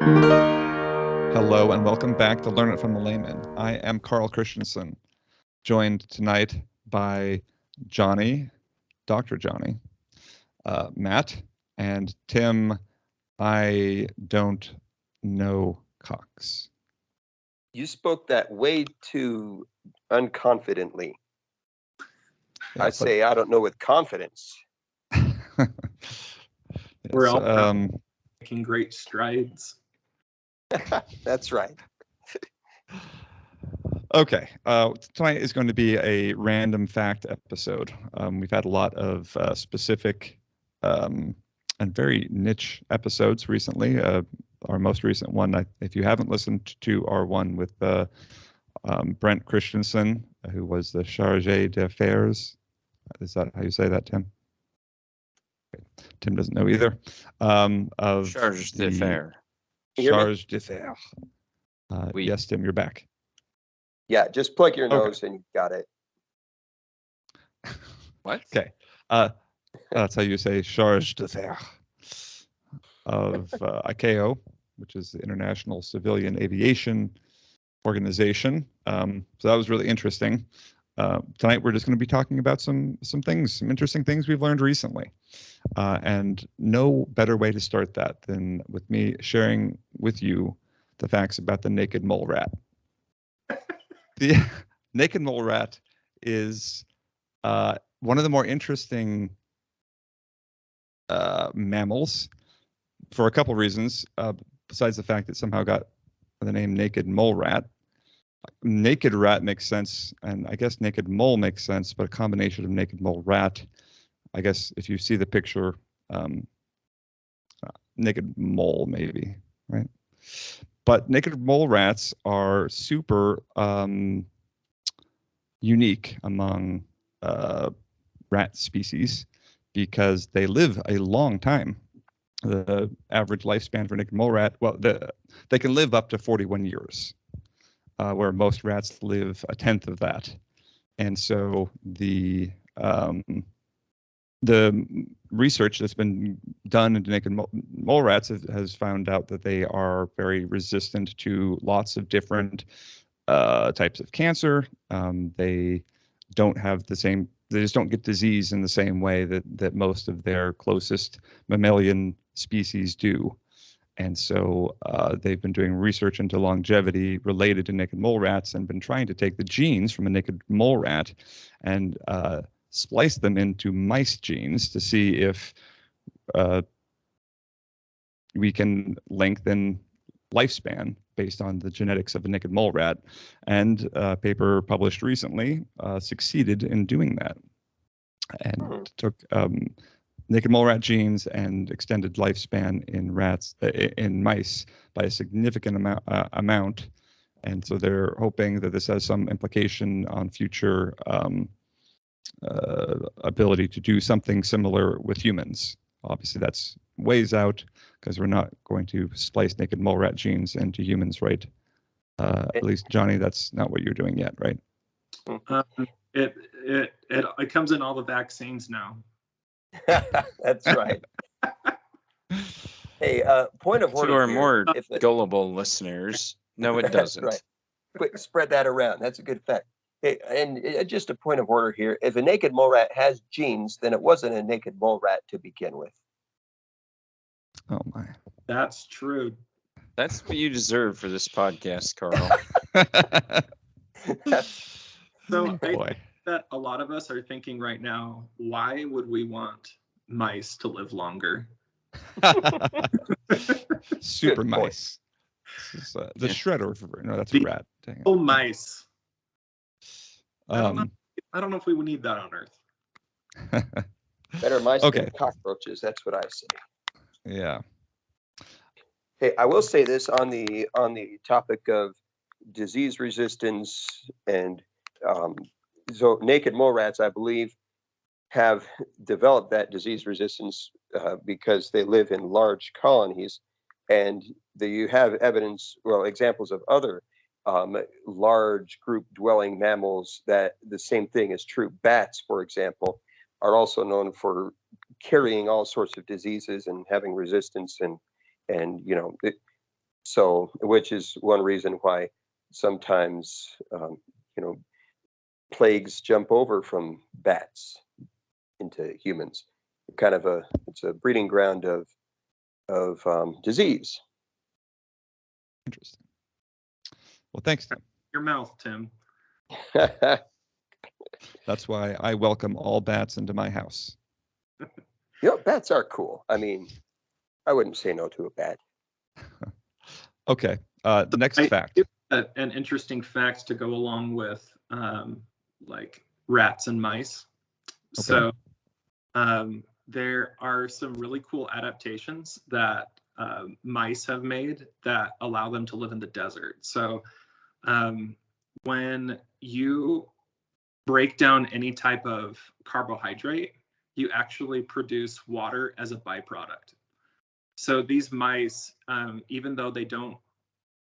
Hello and welcome back to Learn It from the Layman. I am Carl Christensen, joined tonight by Johnny, Dr. Johnny, Matt, and Tim. I don't know Cox. You spoke that way too unconfidently. Yeah, I say I don't know with confidence. We're yes, all making great strides. That's right. Okay, tonight is going to be a random fact episode. We've had a lot of specific and very niche episodes recently. Our most recent one, if you haven't listened to our one with Brent Christensen, who was the chargé d'affaires. Is that how you say that, Tim? Tim doesn't know either. Of Charge d'affaires. Charge d'affaires. Oui. Yes, Tim, you're back. Yeah, just plug your nose and you got it. What? Okay. That's how you say charge d'affaires of ICAO, which is the International Civilian Aviation Organization. So that was really interesting. Tonight we're just going to be talking about some interesting things we've learned recently. And no better way to start that than with me sharing with you the facts about the naked mole rat. The naked mole rat is one of the more interesting mammals for a couple reasons, besides the fact that somehow got the name naked mole rat. Naked rat makes sense, and I guess naked mole makes sense, but a combination of naked mole rat, I guess if you see the picture, naked mole maybe, right? But naked mole rats are super unique among rat species because they live a long time. The average lifespan for naked mole rat, well, they can live up to 41 years, where most rats live a tenth of that. And so the research that's been done into naked mole rats has found out that they are very resistant to lots of different types of cancer. They don't have the same, they just don't get disease in the same way that most of their closest mammalian species do. And so they've been doing research into longevity related to naked mole rats and been trying to take the genes from a naked mole rat and splice them into mice genes to see if we can lengthen lifespan based on the genetics of a naked mole rat. And a paper published recently succeeded in doing that and took naked mole rat genes and extended lifespan in rats, in mice by a significant amount. And so they're hoping that this has some implication on future ability to do something similar with humans. Obviously, that's ways out because we're not going to splice naked mole rat genes into humans, right? At least, Johnny, that's not what you're doing yet, right? It comes in all the vaccines now. That's right. Hey, point of order. To our more gullible listeners, no, it doesn't. Right. Quick, spread that around. That's a good fact. Hey, and just a point of order here. If a naked mole rat has genes, then it wasn't a naked mole rat to begin with. Oh, my. That's true. That's what you deserve for this podcast, Carl. So I think that a lot of us are thinking right now, why would we want mice to live longer? Super mice. This is, the shredder. No, that's a rat. Dang it. Oh, mice. I don't know if we would need that on Earth. Better mice than cockroaches. That's what I say. Yeah. Hey, I will say this on the topic of disease resistance, and so naked mole rats, I believe, have developed that disease resistance because they live in large colonies, and you have evidence, well, examples of other large group dwelling mammals that the same thing is true. Bats, for example, are also known for carrying all sorts of diseases and having resistance, and So, which is one reason why sometimes, plagues jump over from bats into humans. It's a breeding ground of disease. Interesting. Well, thanks, Tim. Your mouth, Tim. That's why I welcome all bats into my house. Bats are cool. I mean, I wouldn't say no to a bat. Okay. The next fact. An interesting fact to go along with like rats and mice. Okay. So there are some really cool adaptations that mice have made that allow them to live in the desert. So when you break down any type of carbohydrate, you actually produce water as a byproduct. So these mice, even though they don't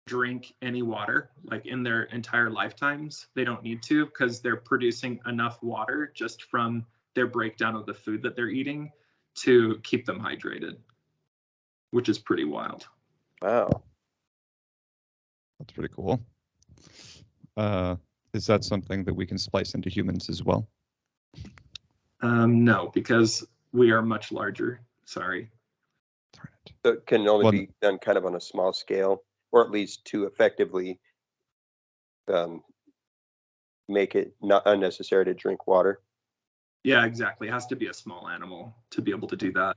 drink any water, like in their entire lifetimes, they don't need to, because they're producing enough water just from their breakdown of the food that they're eating to keep them hydrated, which is pretty wild. Wow. That's pretty cool. Is that something that we can splice into humans as well? No, because we are much larger. Sorry. So it can only be done kind of on a small scale, or at least to effectively make it not unnecessary to drink water. Yeah, exactly. It has to be a small animal to be able to do that.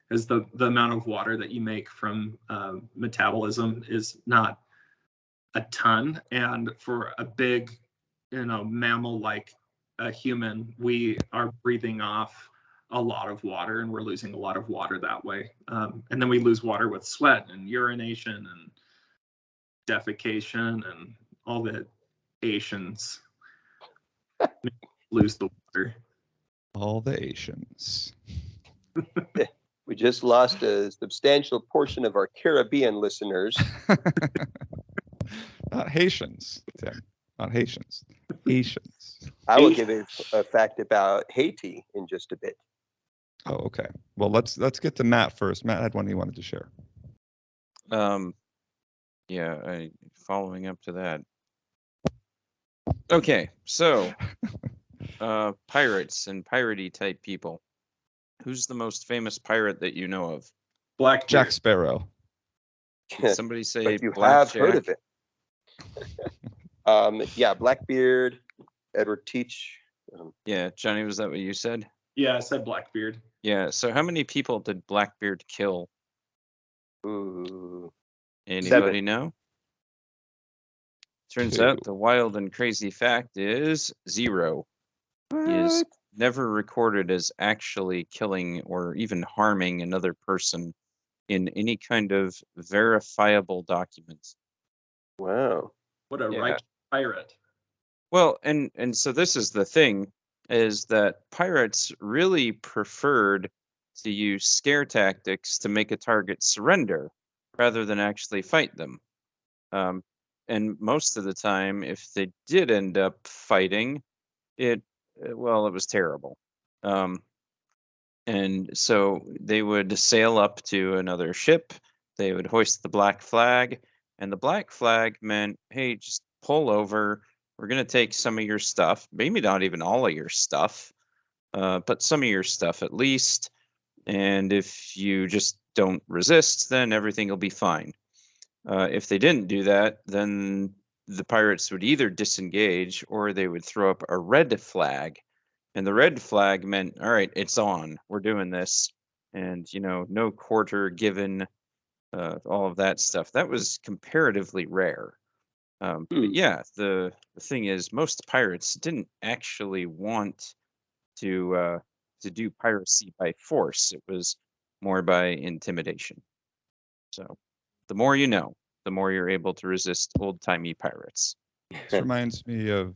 Because the amount of water that you make from metabolism is not a ton. And for a big, mammal like a human, we are breathing off a lot of water, and we're losing a lot of water that way. And then we lose water with sweat and urination and defecation and all the Asians lose the water. All the Asians. We just lost a substantial portion of our Caribbean listeners. Not Haitians, Tim. Not Haitians. Haitians. I will give a fact about Haiti in just a bit. Oh, okay. Well, let's get to Matt first. Matt had one he wanted to share. Yeah, following up to that. Okay, so pirates and piratey type people. Who's the most famous pirate that you know of? Blackbeard. Jack Sparrow. Did somebody say But you Black have Jack? heard of it. Yeah, Blackbeard, Edward Teach. Yeah, Johnny, was that what you said? Yeah, I said Blackbeard. Yeah, so how many people did Blackbeard kill? Ooh. Anybody 7. know? Turns 2. out the wild and crazy fact is 0. He is never recorded as actually killing or even harming another person in any kind of verifiable documents. Wow. What a righteous pirate. Well, and so this is the thing, is that pirates really preferred to use scare tactics to make a target surrender rather than actually fight them. And most of the time, if they did end up fighting, it was terrible. And so they would sail up to another ship, they would hoist the black flag, and the black flag meant, hey, just pull over. We're going to take some of your stuff, maybe not even all of your stuff, but some of your stuff at least. And if you just don't resist, then everything will be fine. If they didn't do that, then the pirates would either disengage or they would throw up a red flag. And the red flag meant, all right, it's on. We're doing this. And, no quarter given, all of that stuff. That was comparatively rare. But yeah, the thing is, most pirates didn't actually want to do piracy by force. It was more by intimidation. So the more you know, the more you're able to resist old-timey pirates. This reminds me of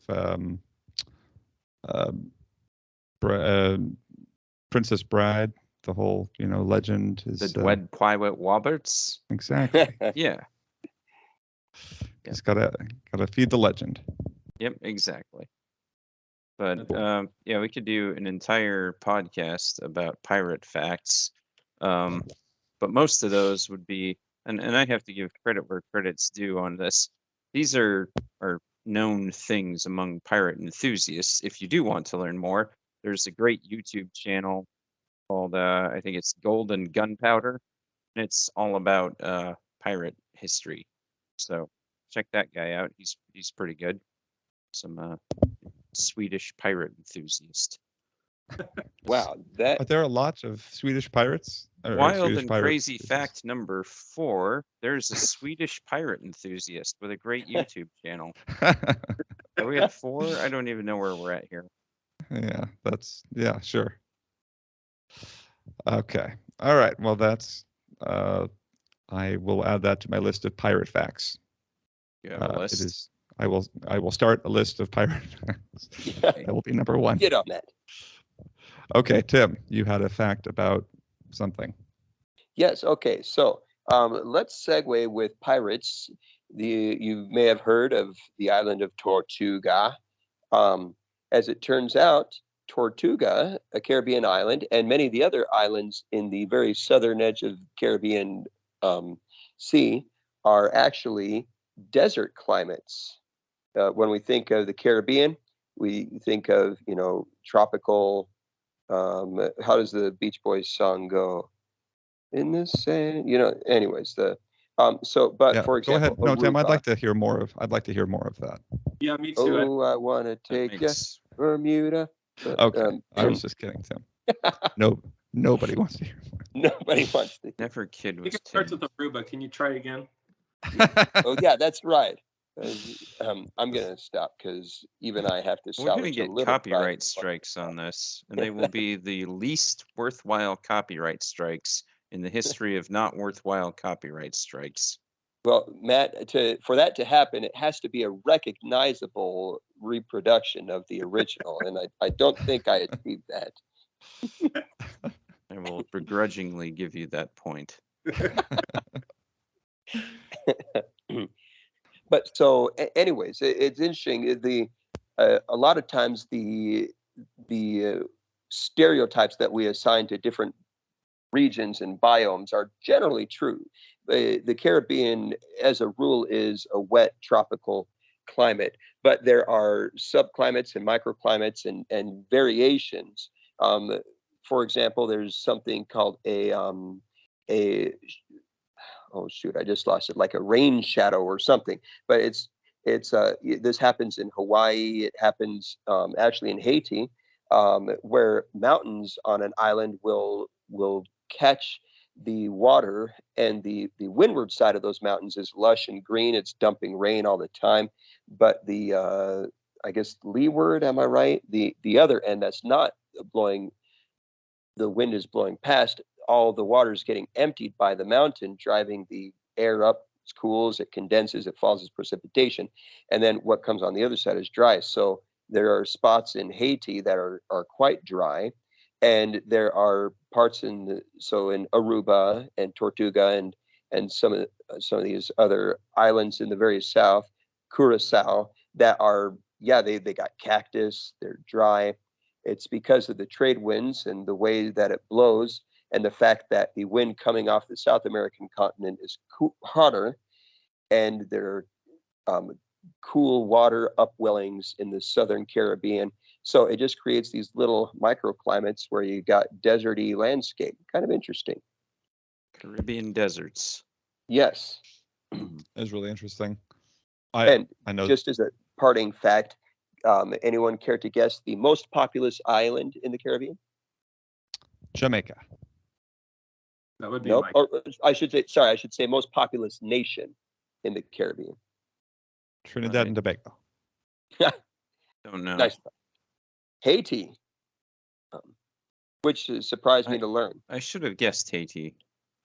Princess Bride. The whole, legend is the Dwed Quiet Woberts. Exactly. Yeah. Just gotta feed the legend. Yep, exactly. But yeah, we could do an entire podcast about pirate facts. But most of those would be and I have to give credit where credit's due on this. These are known things among pirate enthusiasts. If you do want to learn more, there's a great YouTube channel called I think it's Golden Gunpowder, and it's all about pirate history. So check that guy out. He's pretty good. Some Swedish pirate enthusiast. Wow, Are there a lot of Swedish pirates? Or Wild Swedish and pirate crazy enthusiasts? fact number 4, there's a Swedish pirate enthusiast with a great YouTube channel. Are we at 4? I don't even know where we're at here. Yeah, sure. Okay. All right. Well, that's I will add that to my list of pirate facts. You have a list? It is. I will start a list of pirate facts. That will be number 1. Get on that. Okay, Tim, you had a fact about something. Yes. Okay. So let's segue with pirates. You may have heard of the island of Tortuga. As it turns out, Tortuga, a Caribbean island, and many of the other islands in the very southern edge of the Caribbean Sea are actually desert climates. When we think of the Caribbean, we think of, tropical. How does the Beach Boys song go? In the sand, anyways, but Yeah, for go ahead. example, No, Tim, I'd Aruba. like to hear more of that. Yeah, me too. Oh, I want to take you makes- Bermuda. Okay, I was just kidding, Tim. No, nobody wants to hear Nobody wants to. Never kid I was think it starts Tim. with Aruba. Can you try again? Oh yeah, that's right. I'm gonna stop because even I have to We're going to salvage a get little pride. copyright strikes on this, and they will be the least worthwhile copyright strikes in the history of not worthwhile copyright strikes. Well, Matt, for that to happen, it has to be a recognizable reproduction of the original, and I don't think I achieved that. I will begrudgingly give you that point. But so, anyways, it's interesting. A lot of times the stereotypes that we assign to different regions and biomes are generally true. The Caribbean, as a rule, is a wet tropical climate, but there are subclimates and microclimates and variations. For example, there's something called a oh shoot, I just lost it, like a rain shadow or something. But this happens in Hawaii. It happens actually in Haiti, where mountains on an island will catch the water, and the windward side of those mountains is lush and green. It's dumping rain all the time. But the I guess leeward, am I right? The other end that's not blowing, the wind is blowing past, all the water is getting emptied by the mountain, driving the air up. It cools, it condenses, it falls as precipitation, and then what comes on the other side is dry. So there are spots in Haiti that are quite dry, and there are parts in Aruba and Tortuga and some of these other islands in the very south, Curacao, that are they got cactus, they're dry. It's because of the trade winds and the way that it blows, and the fact that the wind coming off the South American continent is hotter, and there are cool water upwellings in the Southern Caribbean. So it just creates these little microclimates where you got deserty landscape. Kind of interesting. Caribbean deserts. Yes. It's really interesting. I know. Just as a parting fact, anyone care to guess the most populous island in the Caribbean? Jamaica. That would be Nope. my Or I should say most populous nation in the Caribbean. Trinidad and Tobago. Don't know. Nice. Haiti, which surprised me to learn. I should have guessed Haiti.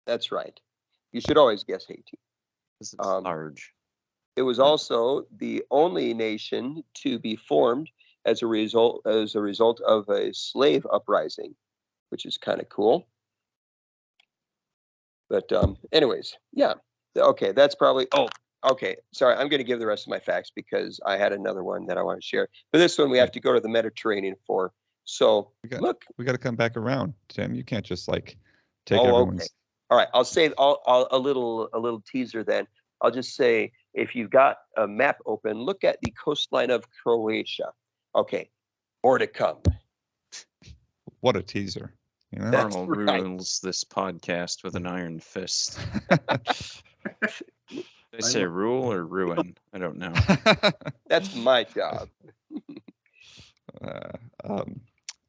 That's right. You should always guess Haiti. This is large. It was also the only nation to be formed as a result of a slave uprising, which is kind of cool. But anyways, yeah. Okay, that's probably. Oh, okay. Sorry, I'm going to give the rest of my facts because I had another one that I want to share. But this one we have to go to the Mediterranean for. So we got to come back around, Tim. You can't just take Oh, everyone's. All right, I'll say a little teaser then. I'll just say, if you've got a map open, look at the coastline of Croatia. Okay, more to come. What a teaser. You know? That's Arnold right. rules this podcast with an iron fist. Did I say love- rule or ruin? I don't know. That's my job.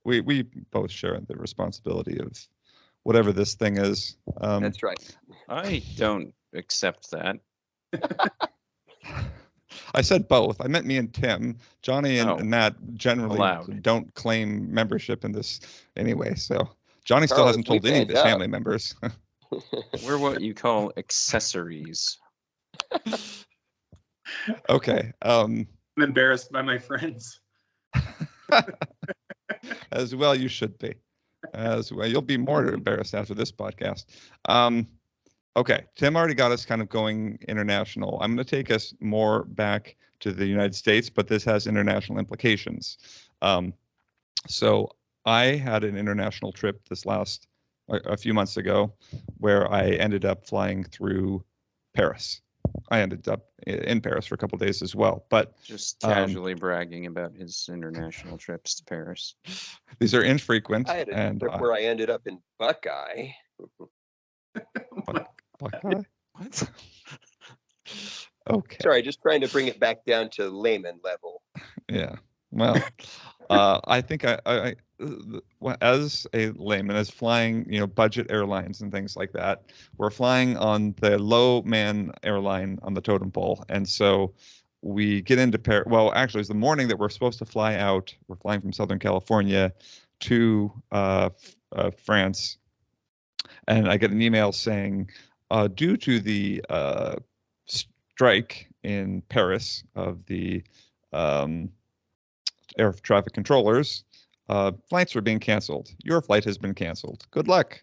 We both share the responsibility of whatever this thing is. That's right. I don't accept that. I said both. I meant me and Tim. Johnny and, Oh, and Matt generally allowed. don't claim membership in this anyway. So Johnny still Carlos, hasn't told we any of band his up. family members. We're what you call accessories. Okay. I'm embarrassed by my friends. As well, you should be. As well, you'll be more embarrassed after this podcast. Okay, Tim already got us kind of going international. I'm going to take us more back to the United States, but this has international implications. So I had an international trip a few months ago, where I ended up flying through Paris. I ended up in Paris for a couple of days as well, but Just casually bragging about his international trips to Paris. these are infrequent. I had a and trip where I ended up in Buckeye. Buckeye? What? Okay. Sorry, just trying to bring it back down to layman level. Yeah. Well, I think as a layman, as flying, budget airlines and things like that, we're flying on the low man airline on the totem pole. And so we get into Paris. Well, actually, it's the morning that we're supposed to fly out. We're flying from Southern California to France. And I get an email saying, due to the strike in Paris of the air traffic controllers, flights are being canceled. Your flight has been canceled. Good luck.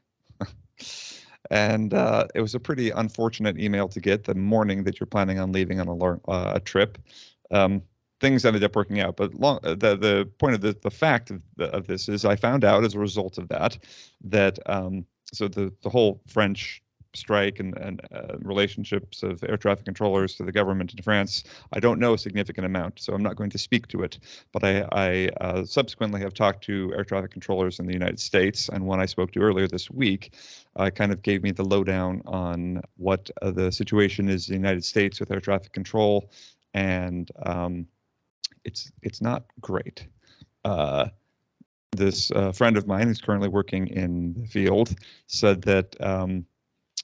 And it was a pretty unfortunate email to get the morning that you're planning on leaving on a trip. Things ended up working out, but the point of the fact of this is I found out as a result of that so the whole French strike and relationships of air traffic controllers to the government in France, I don't know a significant amount, so I'm not going to speak to it. But I subsequently have talked to air traffic controllers in the United States, and one I spoke to earlier this week kind of gave me the lowdown on what the situation is in the United States with air traffic control, and it's not great. This friend of mine who's currently working in the field said that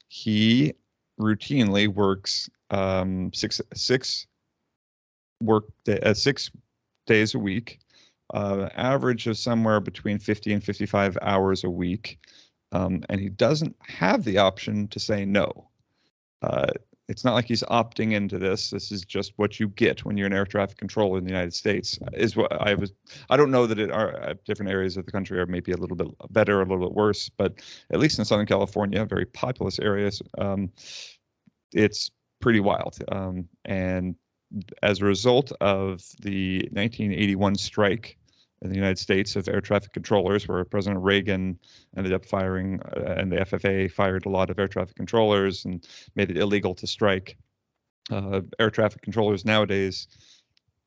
he routinely works 6 days a week, average of somewhere between 50 and 55 hours a week, and he doesn't have the option to say no. It's not like he's opting into this. This is just what you get when you're an air traffic controller in the United States. Is what I don't know that different areas of the country are maybe a little bit better, a little bit worse, but at least in Southern California, very populous areas, it's pretty wild. And as a result of the 1981 strike in the United States of air traffic controllers, where President Reagan ended up firing, and the FAA fired a lot of air traffic controllers and made it illegal to strike. Air traffic controllers nowadays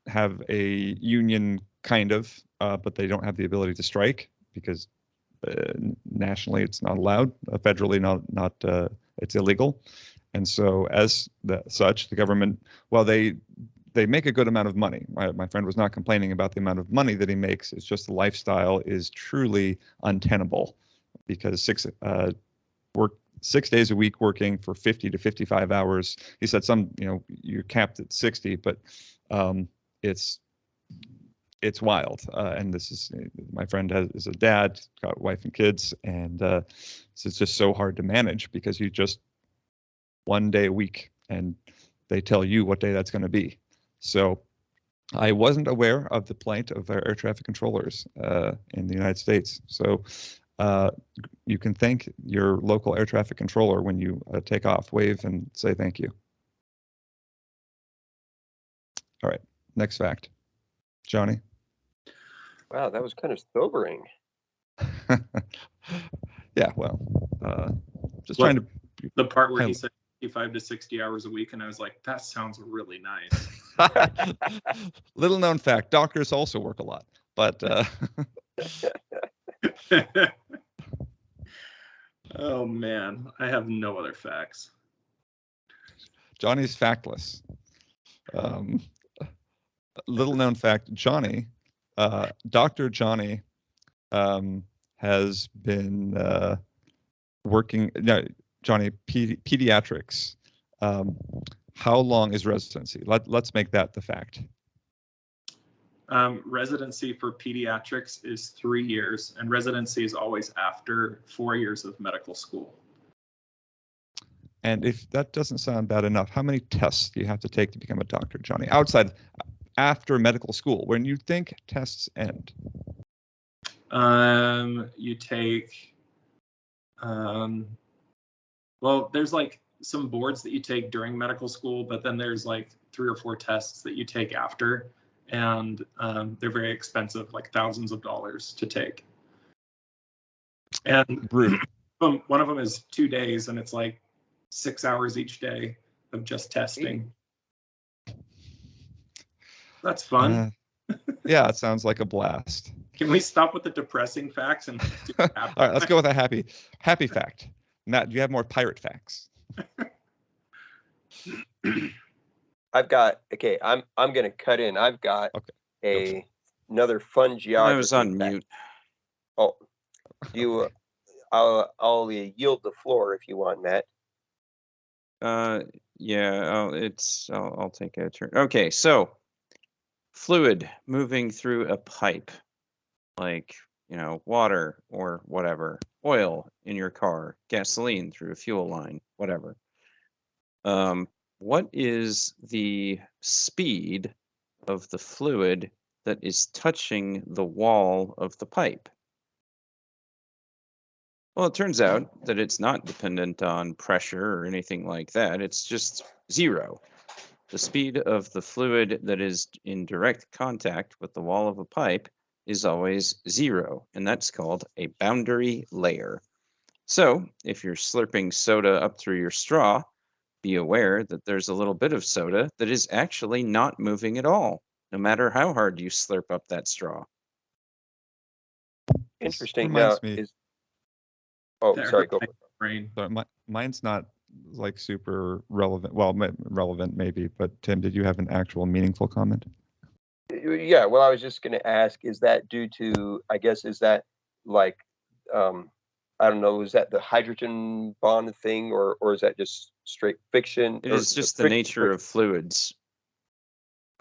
have a union kind of, but they don't have the ability to strike because nationally it's not allowed, federally not it's illegal. And so as such, the government, well, they make a good amount of money. My friend was not complaining about the amount of money that he makes. It's just the lifestyle is truly untenable because 6 days a week working for 50 to 55 hours. He said you're capped at 60, but it's wild. And this is, my friend is a dad, got a wife and kids, and it's just so hard to manage because you just 1 day a week and they tell you what day that's going to be. So I wasn't aware of the plight of our air traffic controllers in the United States. So you can thank your local air traffic controller when you take off, wave and say thank you. All right, next fact. Johnny? Wow, that was kind of sobering. Yeah, well, just trying to The part where he Hell. said 55 to 60 hours a week, and I was like, that sounds really nice. Little known fact: doctors also work a lot, but Oh man, I have no other facts. Johnny's factless. Little known fact: Dr. Johnny, has been working. No, Johnny, pediatrics. How long is residency? Let's make that the fact. Residency for pediatrics is 3 years, and residency is always after 4 years of medical school. And if that doesn't sound bad enough, how many tests do you have to take to become a doctor, Johnny? After medical school, when you think tests end? You take, well, there's like some boards that you take during medical school, but then there's like 3 or 4 tests that you take after, and they're very expensive, like thousands of dollars to take. And one of them is 2 days, and it's like 6 hours each day of just testing. That's fun. Yeah, it sounds like a blast. Can we stop with the depressing facts and do All right, let's go with a happy fact. Matt, do you have more pirate facts? I've got, okay, I'm gonna cut in. I've got another fun geography. I was on fact. mute. Oh, I'll yield the floor if you want, Matt. Yeah, I'll take a turn. Okay, so fluid moving through a pipe, like, water or whatever, oil in your car, gasoline through a fuel line, whatever. What is the speed of the fluid that is touching the wall of the pipe? Well, it turns out that it's not dependent on pressure or anything like that. It's just zero. The speed of the fluid that is in direct contact with the wall of a pipe is always zero, and that's called a boundary layer. So if you're slurping soda up through your straw, be aware that there's a little bit of soda that is actually not moving at all, no matter how hard you slurp up that straw. Interesting. Reminds Now, me. sorry, go for it. Brain. Sorry, mine's not like super relevant. Well, relevant maybe, but Tim, did you have an actual meaningful comment? Yeah, well, I was just going to ask, is that due to, I guess, is that like, I don't know, is that the hydrogen bond thing, or is that just straight fiction? It is just the nature of fluids.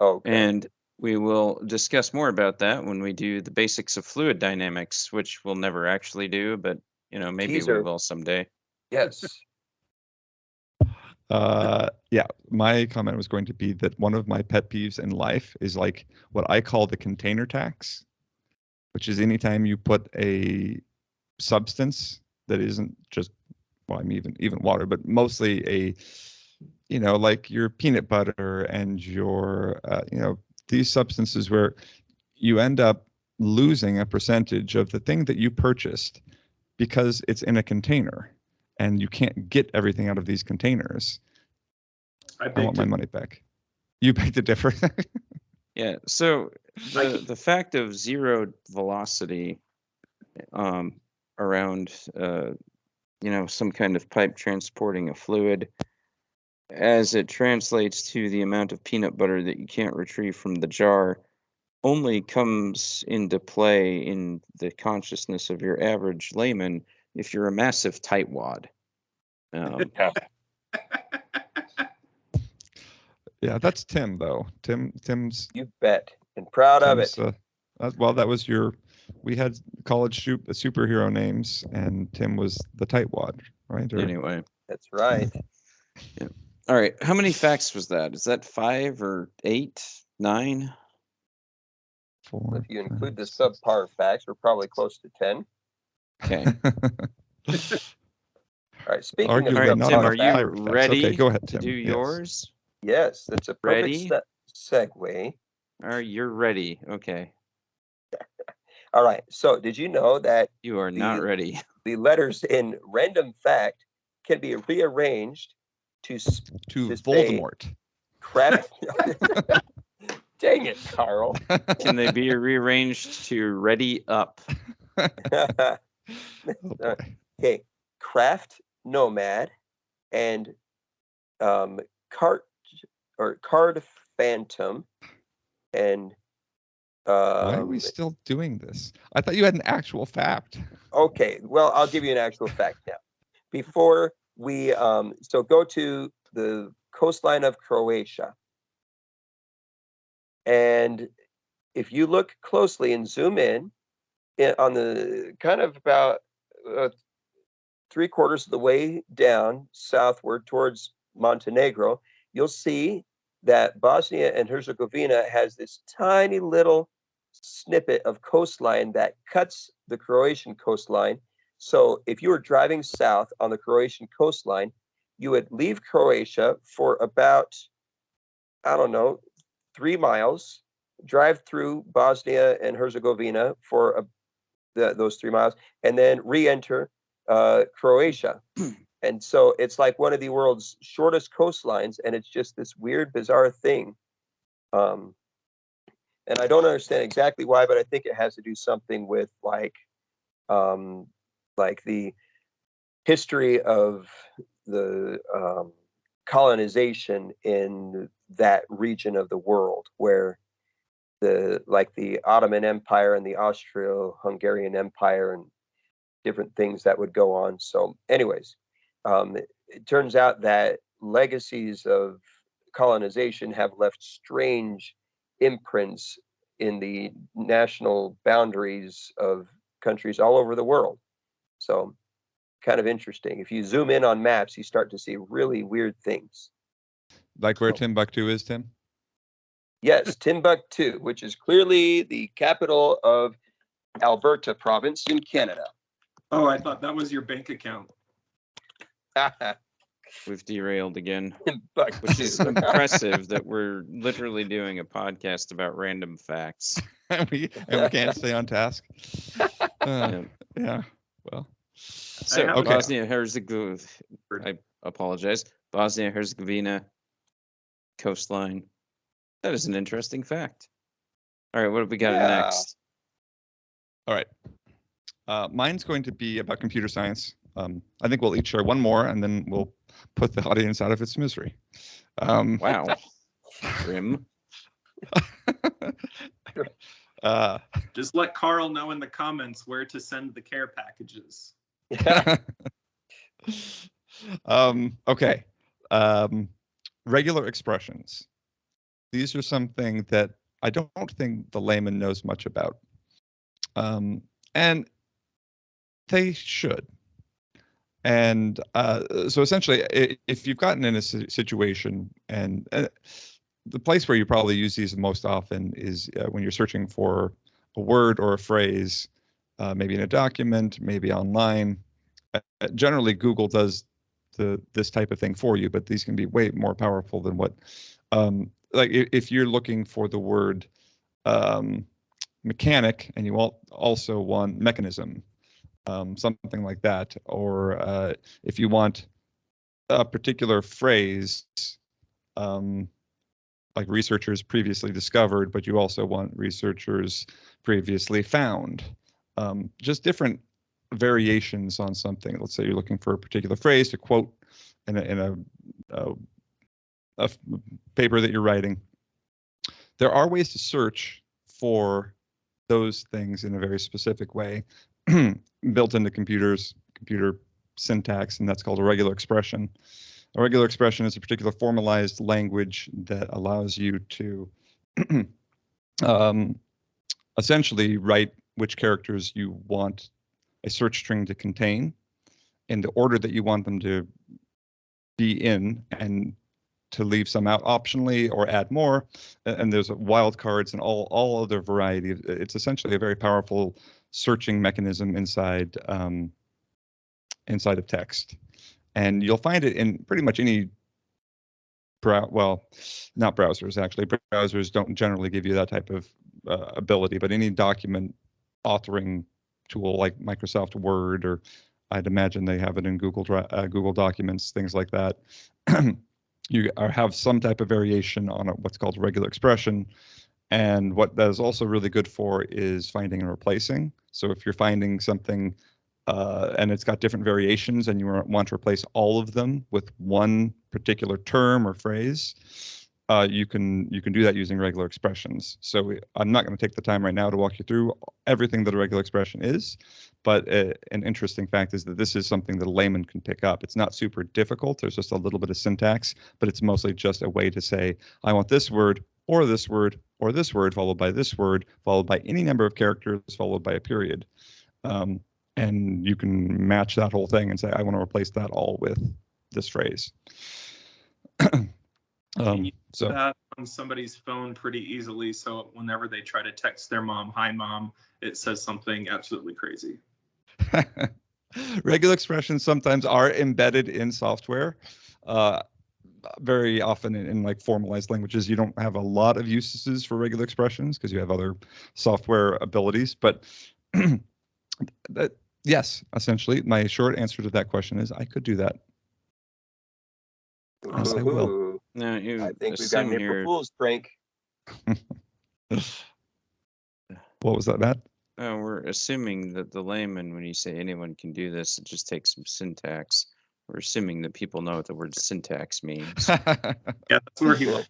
Okay. And we will discuss more about that when we do the basics of fluid dynamics, which we'll never actually do, but maybe Teaser. we will someday. Yes. Yeah, my comment was going to be that one of my pet peeves in life is like what I call the container tax, which is anytime you put a substance that isn't just, well, I mean, even water, but mostly like your peanut butter and your, these substances where you end up losing a percentage of the thing that you purchased because it's in a container and you can't get everything out of these containers. I want my money back. You beg to differ. Yeah, so the fact of zero velocity around some kind of pipe transporting a fluid, as it translates to the amount of peanut butter that you can't retrieve from the jar, only comes into play in the consciousness of your average layman if you're a massive tightwad. Yeah, that's Tim though. Tim's. You bet, and proud of it. Well, that was we had college superhero names, and Tim was the tightwad, right? Anyway, that's right. Yeah. All right. How many facts was that? Is that 5 or 8, 9? 4. If you include the subpar facts, we're probably close to 10. Okay. All right. Speaking of Tim, are you facts, ready okay, go ahead, Tim. to do yours? Yes, that's a perfect segue. All right, you're ready. Okay. All right. So, did you know that you are not ready? The letters in random fact can be rearranged to To say Voldemort. craft. Dang it, Carl. Can they be rearranged to ready up? Oh boy. Okay, craft nomad and card phantom and Why are we still doing this? I thought you had an actual fact. okay, well, I'll give you an actual fact now. Before we so go to the coastline of Croatia. And if you look closely and zoom in on the kind of about 3/4 of the way down southward towards Montenegro, you'll see that Bosnia and Herzegovina has this tiny little snippet of coastline that cuts the Croatian coastline. So if you were driving south on the Croatian coastline, you would leave Croatia for about, I don't know, 3 miles, drive through Bosnia and Herzegovina for those 3 miles, and then re-enter Croatia. And so it's like one of the world's shortest coastlines, and it's just this weird, bizarre thing. And I don't understand exactly why, but I think it has to do something with like the history of the colonization in that region of the world, where the Ottoman Empire and the Austro-Hungarian Empire and different things that would go on. So anyways, it turns out that legacies of colonization have left strange imprints in the national boundaries of countries all over the world. So kind of interesting. If you zoom in on maps, you start to see really weird things. Like where Timbuktu is, Tim? Yes, Timbuktu, which is clearly the capital of Alberta province in Canada. Oh, I thought that was your bank account. We've derailed again, Timbuktu. which is impressive that we're literally doing a podcast about random facts. and we can't stay on task. Yeah. Well. So have- Okay. Bosnia-Herzegovina, I apologize. Bosnia-Herzegovina coastline. That is an interesting fact. All right, what have we got next? All right. Mine's going to be about computer science. I think we'll each share one more, and then we'll put the audience out of its misery. Wow. Grim. Just let Carl know in the comments where to send the care packages. Okay. Regular expressions. These are something that I don't think the layman knows much about. And they should. And so essentially, if you've gotten in a situation, and the place where you probably use these most often is when you're searching for a word or a phrase, maybe in a document, maybe online. Generally, Google does this type of thing for you, but these can be way more powerful than what, like if you're looking for the word mechanic and you also want mechanism, something like that, or if you want a particular phrase, like researchers previously discovered, but you also want researchers previously found, just different variations on something. Let's say you're looking for a particular phrase to quote in a paper that you're writing. There are ways to search for those things in a very specific way, built into computer syntax, and that's called a regular expression. A regular expression is a particular formalized language that allows you to essentially write which characters you want a search string to contain in the order that you want them to be in, and to leave some out optionally or add more. And there's wildcards and all other variety. It's essentially a very powerful searching mechanism inside of text. And you'll find it in pretty much any well, not browsers actually. Browsers don't generally give you that type of ability, but any document authoring tool like Microsoft Word or I'd imagine they have it in Google Documents, things like that. You have some type of variation on what's called regular expression. And what that is also really good for is finding and replacing. So if you're finding something and it's got different variations and you want to replace all of them with one particular term or phrase, you can do that using regular expressions. So I'm not going to take the time right now to walk you through everything that a regular expression is, but an interesting fact is that this is something that a layman can pick up. It's not super difficult. There's just a little bit of syntax, but it's mostly just a way to say, I want this word or this word or this word followed by this word followed by any number of characters followed by a period. And you can match that whole thing and say, I want to replace that all with this phrase. Can you do So that on somebody's phone pretty easily, so whenever they try to text their mom, "Hi mom," it says something absolutely crazy. regular expressions sometimes are embedded in software. Very often in like formalized languages, you don't have a lot of uses for regular expressions because you have other software abilities. But yes, essentially, my short answer to that question is I could do that. Yes, I will. Ooh, No, you I think we've got an assume April here. Fool's prank. What was that, Matt? We're assuming that the layman, when you say anyone can do this, it just takes some syntax. We're assuming that people know what the word syntax means. Yeah, that's where he went.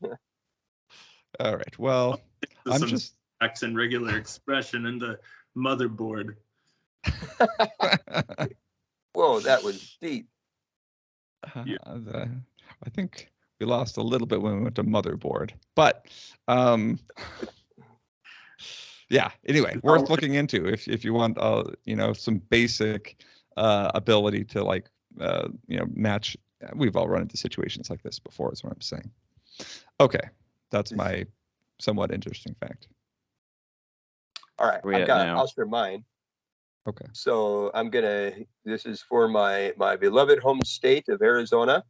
All right. Well, I'm Some just. syntax and regular expression in the motherboard. Whoa, that was deep. Yeah. I think we lost a little bit when we went to motherboard, but yeah. Anyway, worth looking into if you want, some basic ability to like, match. We've all run into situations like this before. Is what I'm saying. Okay, that's my somewhat interesting fact. All right, Where we at now? I'll share mine. Okay. So this is for my beloved home state of Arizona.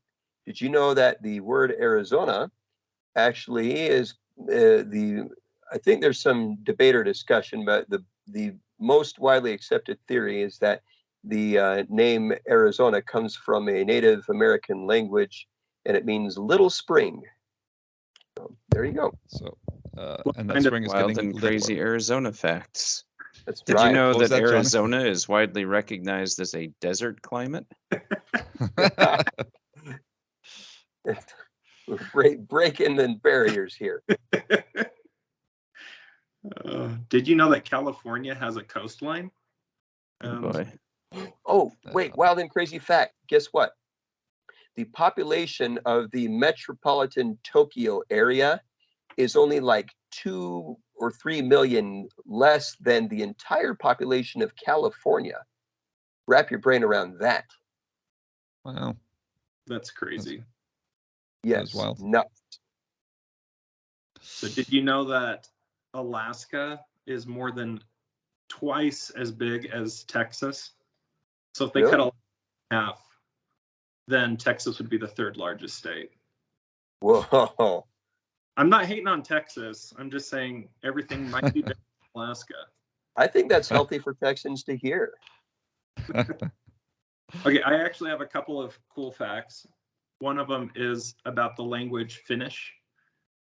Did you know that the word Arizona actually is I think there's some debate or discussion, but the most widely accepted theory is that the name Arizona comes from a Native American language and it means little spring. So there you go. So, What and that kind of spring is Wild getting and crazy littler. Arizona facts. That's Did right. you know What was that that, Johnny? Arizona is widely recognized as a desert climate? Breaking the barriers here. Did you know that California has a coastline? Oh boy. Oh, wait, wild and crazy fact. Guess what? The population of the metropolitan Tokyo area is only like 2 or 3 million less than the entire population of California. Wrap your brain around that. Wow. That's crazy. Yes, wild. nuts. So did you know that Alaska is more than twice as big as Texas? So if they Really? cut Alaska in half, then Texas would be the third largest state. Whoa. I'm not hating on Texas. I'm just saying everything might be bigger than Alaska. I think that's healthy for Texans to hear. Okay, I actually have a couple of cool facts. One of them is about the language Finnish.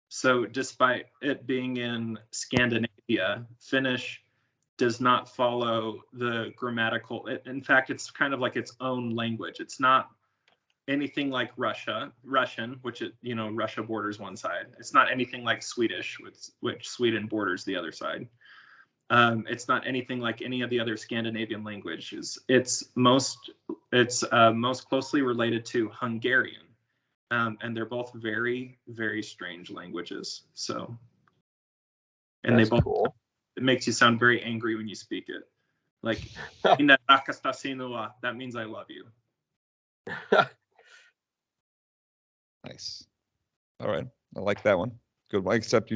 So despite it being in Scandinavia, Finnish does not follow the grammatical. In fact, it's kind of like its own language. It's not anything like Russian, which Russia borders one side. It's not anything like Swedish, which Sweden borders the other side. It's not anything like any of the other Scandinavian languages. It's most closely related to Hungarian. And they're both very, very strange languages. So, and That's they both, cool. it makes you sound very angry when you speak it. Like, that means I love you. Nice. All right. I like that one. Good one. Except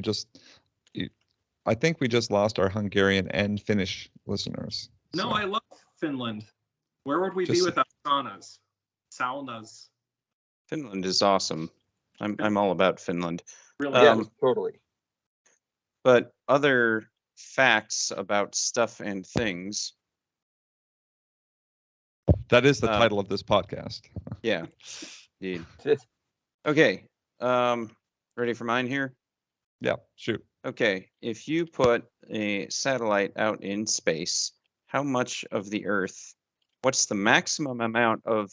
I think we just lost our Hungarian and Finnish listeners. No, So I love Finland. Where would we be without saunas? Finland is awesome. I'm all about Finland. Really? Yeah, totally. But other facts about stuff and things. That is the title of this podcast. Yeah, indeed. Okay, ready for mine here? Yeah, shoot. Okay, if you put a satellite out in space, how much of the Earth, what's the maximum amount of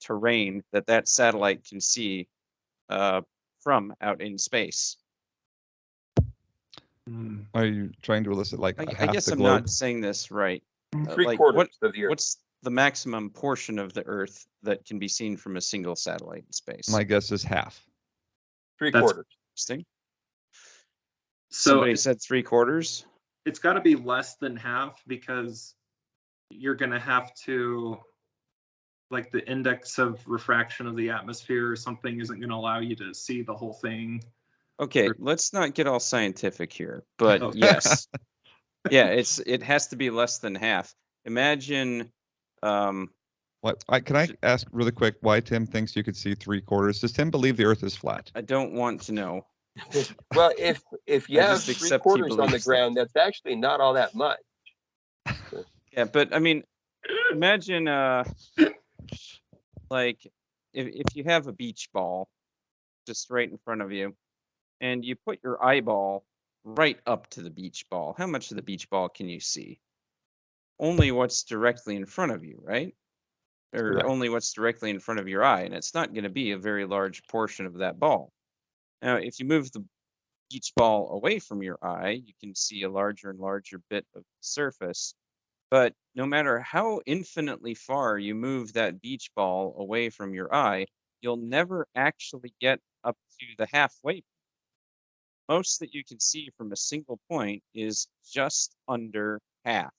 terrain that satellite can see from out in space? Are you trying to elicit like I half guess the I'm globe? not saying this right. Three quarters of the Earth. What's the maximum portion of the Earth that can be seen from a single satellite in space? My guess is half. Three That's- quarters. Interesting. So Somebody said 3/4. it's got to be less than half, because you're going to have to, like, the index of refraction of the atmosphere or something isn't going to allow you to see the whole thing. Okay, let's not get all scientific here, but Okay. yes. Yeah, it has to be less than half. Imagine What? Can I ask really quick why Tim thinks you could see 3/4? Does Tim believe the Earth is flat? I don't want to know. Well, if you I have just three accept he quarters on the believes that. ground, that's actually not all that much. Yeah, but I mean, imagine like if you have a beach ball just right in front of you and you put your eyeball right up to the beach ball, how much of the beach ball can you see? Only what's directly in front of you, right? Or Correct. only what's directly in front of your eye, and it's not going to be a very large portion of that ball. Now, if you move the beach ball away from your eye, you can see a larger and larger bit of the surface. But no matter how infinitely far you move that beach ball away from your eye, you'll never actually get up to the halfway. Most that you can see from a single point is just under half.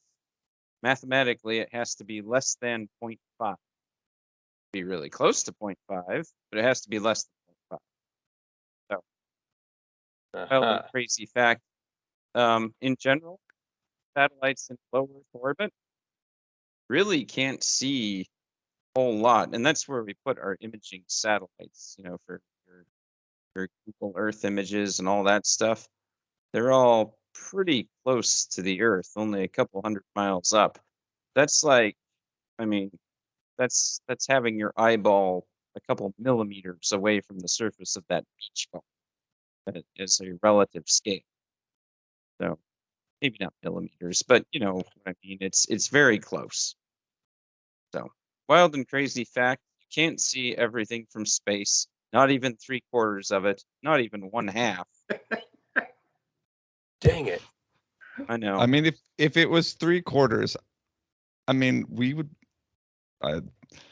Mathematically, it has to be less than 0.5. Be really close to 0.5, but it has to be less than 0.5. So, well, Uh-huh. crazy fact. In general, satellites in low Earth orbit really can't see a whole lot, and that's where we put our imaging satellites. You know, for your Google Earth images and all that stuff. They're all pretty close to the Earth, only a couple 100 miles up. That's like, I mean, that's having your eyeball a couple millimeters away from the surface of that beach ball. That is a relative scale. So maybe not millimeters, but you know what I mean. It's very close. So wild and crazy fact: you can't see everything from space. Not even 3/4 of it. Not even 1/2. Dang it. I know. I mean, if it was 3/4, I mean, we would. I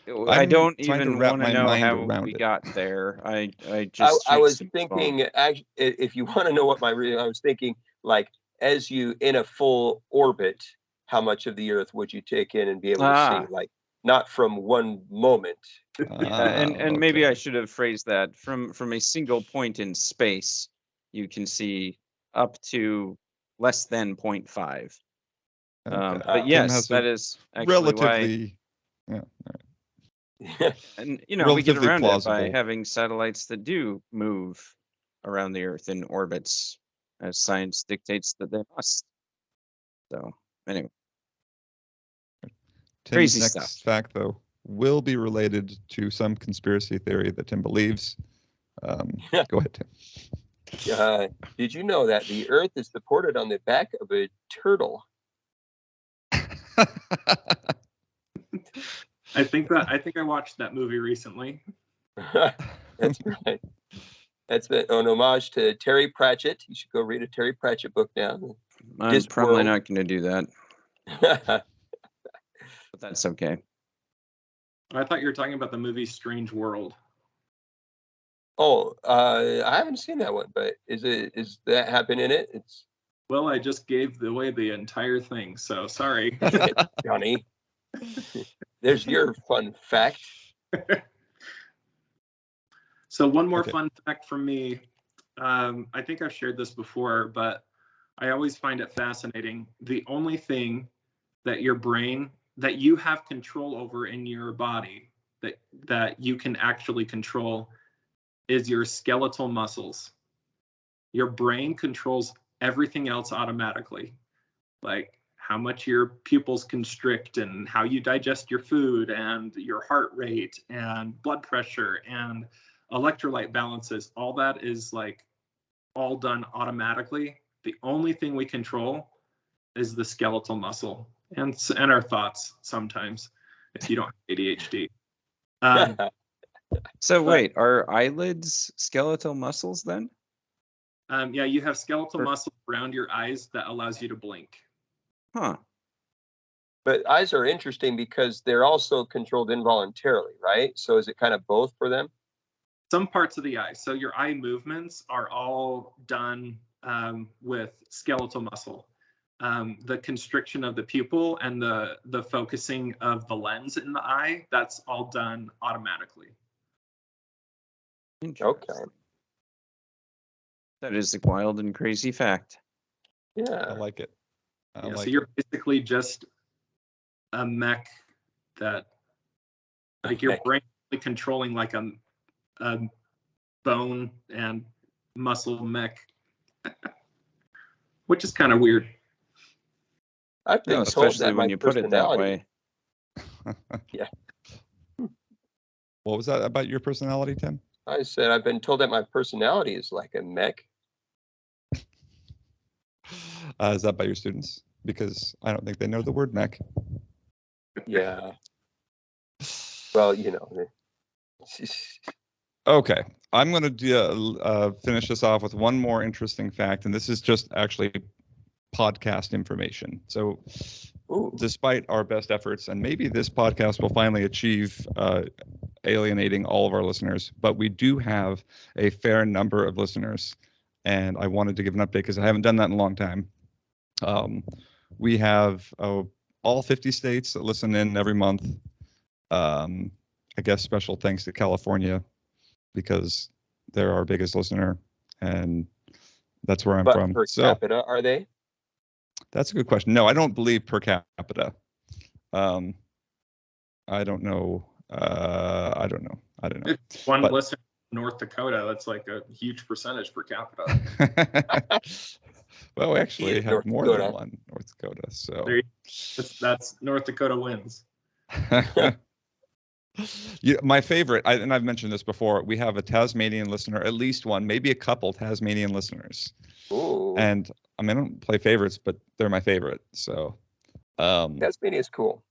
I'm don't trying to even wrap want to my know mind how around we it. got there. I just I was chased a thinking, ball. actually, if you want to know what I was thinking, like, as you in a full orbit, how much of the Earth would you take in and be able to see? Like, not from one moment. And maybe Okay. I should have phrased that from a single point in space, you can see up to less than 0.5. Okay. But Tim yes, has a that is actually why. relatively, yeah, And you know, we get relatively around it by plausible. having satellites that do move around the Earth in orbits, as science dictates that they must. So anyway, Tim's crazy next stuff. fact, though, will be related to some conspiracy theory that Tim believes. Go ahead, Tim. Did you know that the Earth is supported on the back of a turtle? I think I watched that movie recently. That's right. That's an homage to Terry Pratchett. You should go read a Terry Pratchett book now. I'm probably Discworld. not going to do that, but that's okay. I thought you were talking about the movie Strange World. Oh, I haven't seen that one, but is that happen in it? It's Well, I just gave away the entire thing, so sorry. Johnny. There's your fun fact. So one more Okay. fun fact from me. I think I've shared this before, but I always find it fascinating. The only thing that your brain, that you have control over in your body, that you can actually control, is your skeletal muscles. Your brain controls everything else automatically, like how much your pupils constrict and how you digest your food and your heart rate and blood pressure and electrolyte balances. All that is like all done automatically. The only thing we control is the skeletal muscle and our thoughts sometimes if you don't have ADHD. So wait, are eyelids skeletal muscles then? Yeah, you have skeletal muscle around your eyes that allows you to blink. Huh. But eyes are interesting because they're also controlled involuntarily, right? So is it kind of both for them? Some parts of the eye. So your eye movements are all done with skeletal muscle. The constriction of the pupil and the focusing of the lens in the eye, that's all done automatically. Okay. That is a wild and crazy fact. Yeah. I like it. So you're basically just a mech that, like, your brain is controlling like a bone and muscle mech, which is kind of weird. I've been told especially that when my you put it that personality- way. Yeah. What was that about your personality, Tim? I said I've been told that my personality is like a mech. Is that by your students? Because I don't think they know the word mech. Yeah. Well, you know. Okay, I'm going to finish this off with one more interesting fact, and this is just actually podcast information. So, despite our best efforts, and maybe this podcast will finally achieve alienating all of our listeners, but we do have a fair number of listeners, and I wanted to give an update because I haven't done that in a long time. We have all 50 states that listen in every month. I guess special thanks to California because they're our biggest listener, and that's where I'm from. Per capita, are they? That's a good question. No, I don't believe per capita. I don't know. I don't know. It's one listener in North Dakota. That's like a huge percentage per capita. Well, we actually have more than one North Dakota. So that's North Dakota wins. My favorite, and I've mentioned this before, we have a Tasmanian listener, at least one, maybe a couple Tasmanian listeners. Ooh. And I mean, I don't play favorites, but they're my favorite. So Tasmania is cool.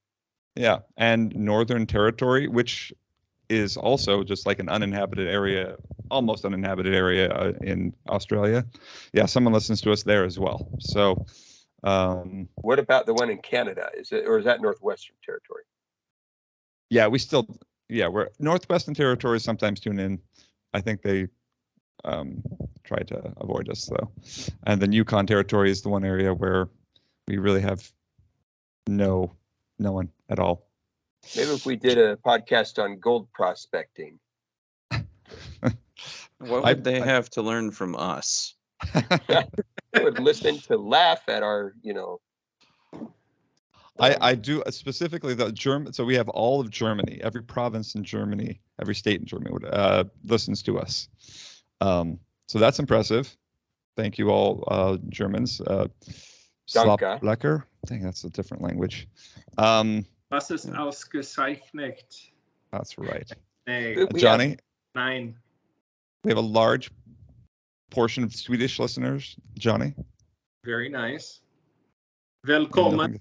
Yeah, and Northern Territory, which is also just like an uninhabited area, almost uninhabited area in Australia. Yeah, someone listens to us there as well. So what about the one in Canada? Is that Northwestern Territory? Yeah, we're Northwestern Territories sometimes tune in. I think they try to avoid us though. And then Yukon Territory is the one area where we really have no one at all. Maybe if we did a podcast on gold prospecting. What would they have to learn from us? They would listen to laugh at our, I do specifically the German. So we have all of Germany, every province in Germany, every state in Germany listens to us. So that's impressive. Thank you all, Germans. Slaplecker. I think that's a different language. Das ist ausgezeichnet. That's right. Hey, Johnny? 9. We have a large portion of Swedish listeners, Johnny. Very nice. Välkommen.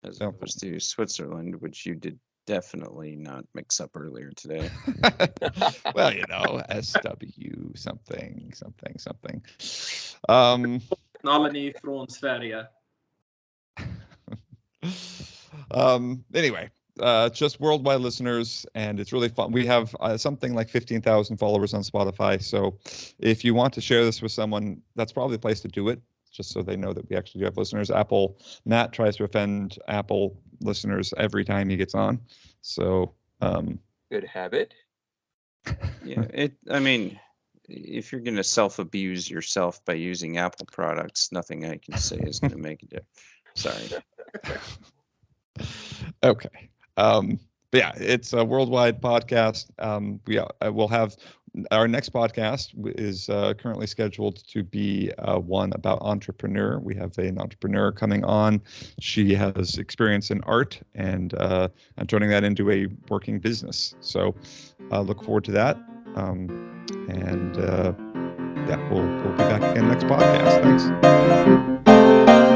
As opposed to Switzerland, which you did definitely not mix up earlier today. Well, SW something. Alla ni från Sverige. Anyway, just worldwide listeners, and it's really fun. We have something like 15,000 followers on Spotify. So if you want to share this with someone, that's probably the place to do it, just so they know that we actually do have listeners. Matt tries to offend Apple listeners every time he gets on. So good habit. Yeah, I mean, if you're going to self-abuse yourself by using Apple products, nothing I can say is going to make a difference. Sorry. Okay. But yeah, it's a worldwide podcast. We'll have our next podcast is currently scheduled to be one about entrepreneur. We have an entrepreneur coming on. She has experience in art and turning that into a working business. So look forward to that. Yeah, we'll be back again next podcast. Thanks.